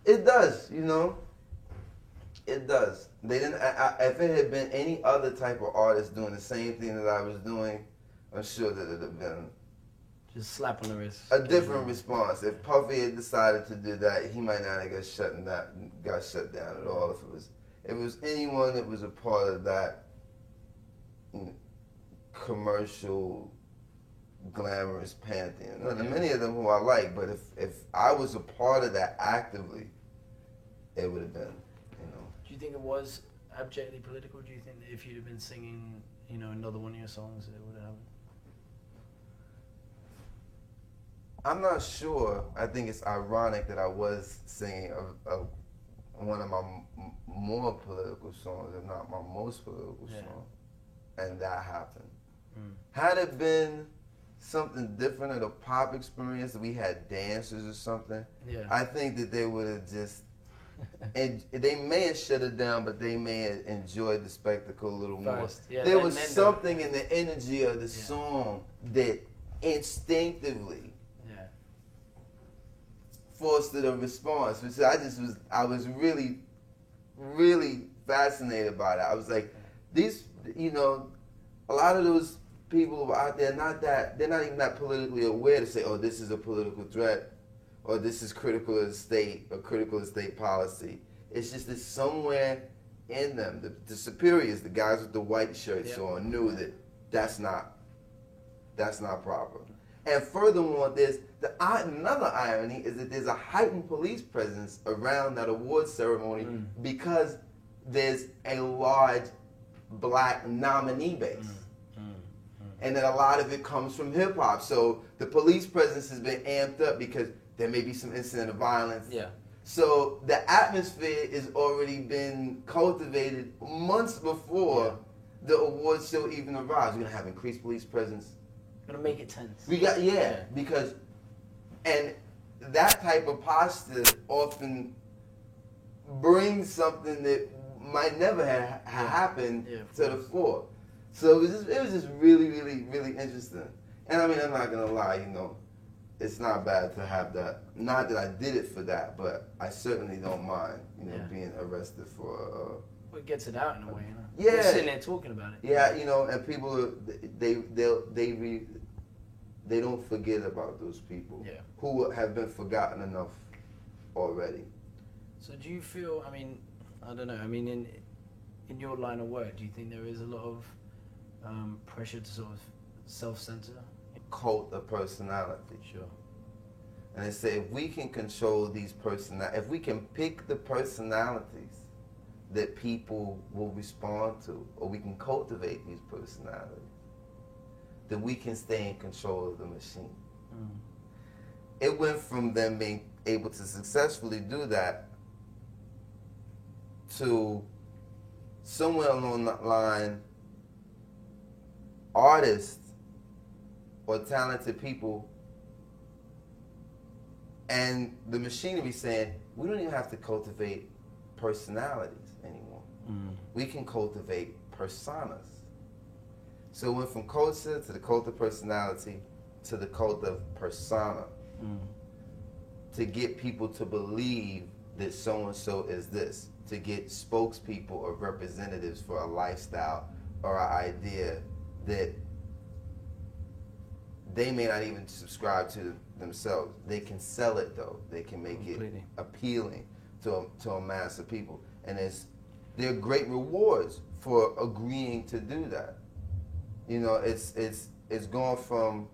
It does, you know. It does. They didn't. If it had been any other type of artist doing the same thing that I was doing, I'm sure that it'd have been Just slap on the wrist. a different response. If Puffy had decided to do that, he might not have got shut down at all. If it was anyone that was a part of that commercial, glamorous pantheon. Now, many of them who I like, but if I was a part of that actively, it would have been, you know. Do you think it was abjectly political? Do you think that if you'd have been singing, you know, another one of your songs, it would have happened? I'm not sure. I think it's ironic that I was singing one of my more political songs, if not my most political song, and that happened. Had it been something different, at a pop experience, we had dancers or something, I think that they would have just, and they may have shut it down, but they may have enjoyed the spectacle a little more. There was something in the energy of the song that instinctively forced a response. Which I was really, really fascinated by that. I was like, these, you know, a lot of those people out there, they're not even that politically aware to say, oh, this is a political threat, or this is critical of the state, or critical of state policy. It's just that somewhere in them, the superiors, the guys with the white shirts on, knew that that's not proper. And furthermore, there's another irony is that there's a heightened police presence around that awards ceremony because there's a large black nominee base. And that a lot of it comes from hip hop. So the police presence has been amped up because there may be some incident of violence. So the atmosphere has already been cultivated months before the awards show even arrives. We're gonna have increased police presence. Gonna make it tense. Because, and that type of posture often brings something that might never have happened to the fore. So it was just really, really, really interesting. And I mean, I'm not gonna lie, you know, it's not bad to have that. Not that I did it for that, but I certainly don't mind, you know, being arrested for. Well, it gets it out in a way, you know. Yeah. We're sitting there talking about it. Yeah, you know, and people, they don't forget about those people who have been forgotten enough already. So do you feel, I mean, I don't know, I mean, in your line of work, do you think there is a lot of pressure to sort of self-censor? Cult of personality. Sure. And they say if we can control these if we can pick the personalities that people will respond to, or we can cultivate these personalities, then we can stay in control of the machine. It went from them being able to successfully do that to somewhere along that line, artists or talented people and the machinery saying, we don't even have to cultivate personalities anymore. We can cultivate personas. So it went from culture to the cult of personality to the cult of persona. To get people to believe that so-and-so is this. To get spokespeople or representatives for a lifestyle or an idea that they may not even subscribe to themselves. They can sell it though. They can make it appealing to a mass of people. And there are great rewards for agreeing to do that. You know, it's gone from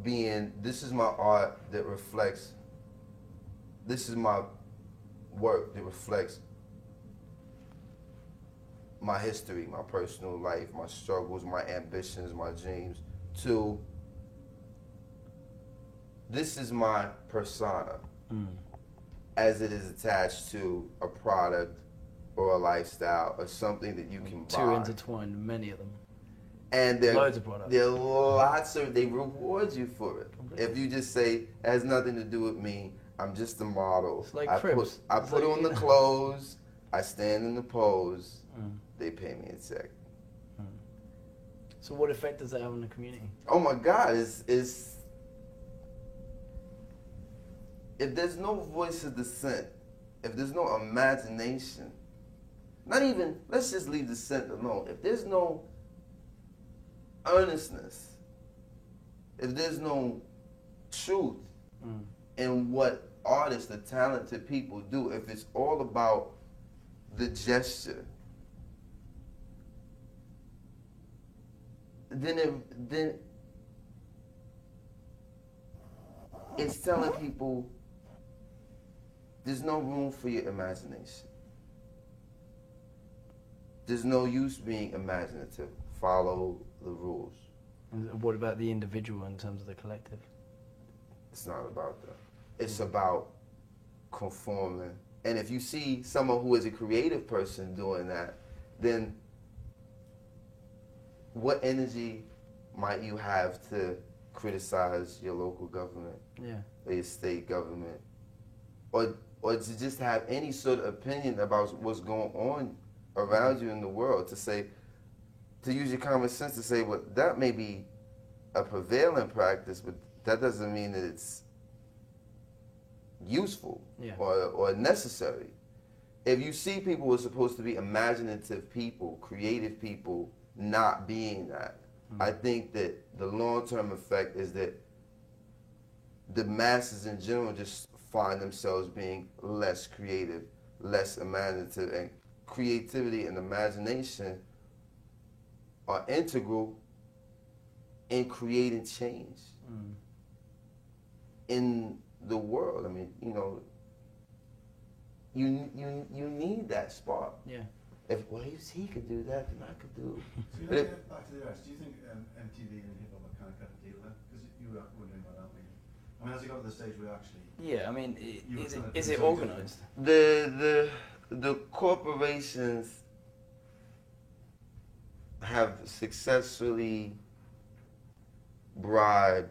being, this is my art that reflects, this is my work that reflects my history, my personal life, my struggles, my ambitions, my dreams, to this is my persona as it is attached to a product or a lifestyle or something that you can buy. Two intertwined, many of them. And there Loads of products. There are lots of, they reward you for it. Completely. If you just say, it has nothing to do with me, I'm just a model. It's like Cribs. I put on the clothes, I stand in the pose, they pay me a check. So what effect does that have on the community? Oh my God, if there's no voice of dissent, if there's no imagination, not even, let's just leave dissent alone. If there's no earnestness, if there's no truth in what artists, the talented people do, if it's all about the gesture, then it's telling people there's no room for your imagination. There's no use being imaginative. Follow the rules. And what about the individual in terms of the collective? It's not about that. It's about conforming. And if you see someone who is a creative person doing that, then what energy might you have to criticize your local government, or your state government, or to just have any sort of opinion about what's going on around you in the world, to say, to use your common sense to say, well, that may be a prevailing practice, but that doesn't mean that it's useful or necessary. If you see people who are supposed to be imaginative people, creative people, not being that, I think that the long-term effect is that the masses in general just find themselves being less creative, less imaginative, and creativity and imagination are integral in creating change in the world. I mean, you know, you need that spark. Yeah. If he could do that, then I could do. So you know, back to the rest. Do you think MTV and hip hop are kind of cut a deal there? Because you were wondering about that, weren't you? I mean, has it got to the stage where actually? Yeah, I mean, is it organised? The corporations have successfully bribed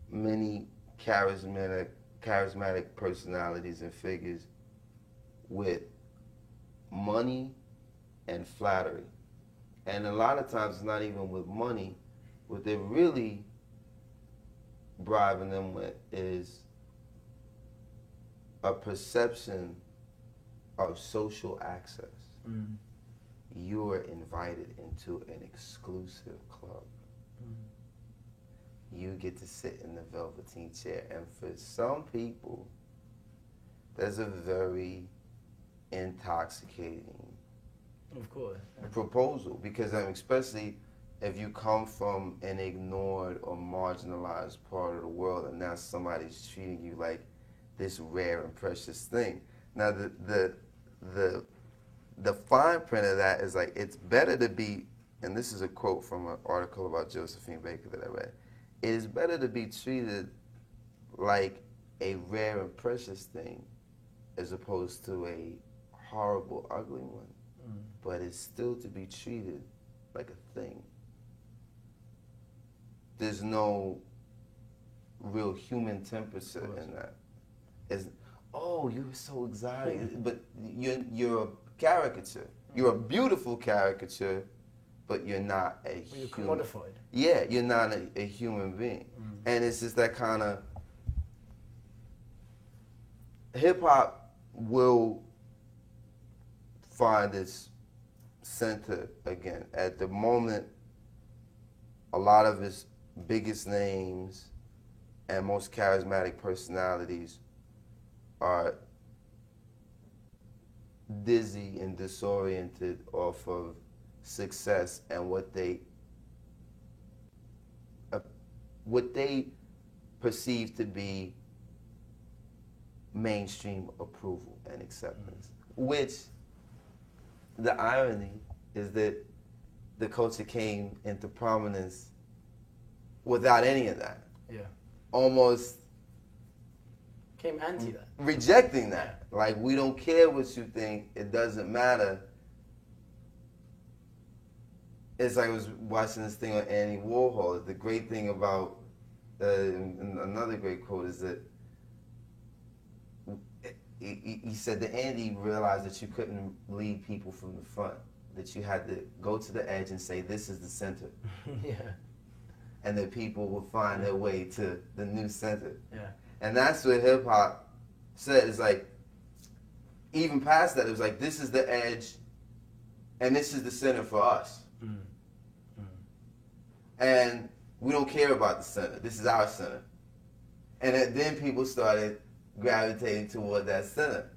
many charismatic personalities and figures with money and flattery. And a lot of times it's not even with money. What they're really bribing them with is a perception of social access. You are invited into an exclusive club. You get to sit in the velveteen chair. And for some people, there's a very intoxicating proposal, because especially if you come from an ignored or marginalized part of the world, and now somebody's treating you like this rare and precious thing. Now the fine print of that is like, it's better to be, and this is a quote from an article about Josephine Baker that I read, it is better to be treated like a rare and precious thing as opposed to a horrible, ugly one. But it's still to be treated like a thing. There's no real human temperature in that. It's, oh, you're so exotic, but you're a caricature. You're a beautiful caricature, but you're not a human. You're commodified. Yeah, you're not a human being. And it's just that kind of, hip-hop will find its center again. At the moment, a lot of its biggest names and most charismatic personalities are dizzy and disoriented off of success and what they perceive to be mainstream approval and acceptance. Which, the irony is that the culture came into prominence without any of that. Yeah. Almost came anti that. Rejecting that. Like, we don't care what you think, it doesn't matter. It's like I was watching this thing on Andy Warhol. The great thing about, and another great quote is that he said that Andy realized that you couldn't lead people from the front, that you had to go to the edge and say, this is the center. Yeah. and then people will find their way to the new center. Yeah. And that's what hip hop said. It's like, even past that, it was like, this is the edge, and this is the center for us. Mm. And we don't care about the center. This is our center. And then people started gravitating toward that center.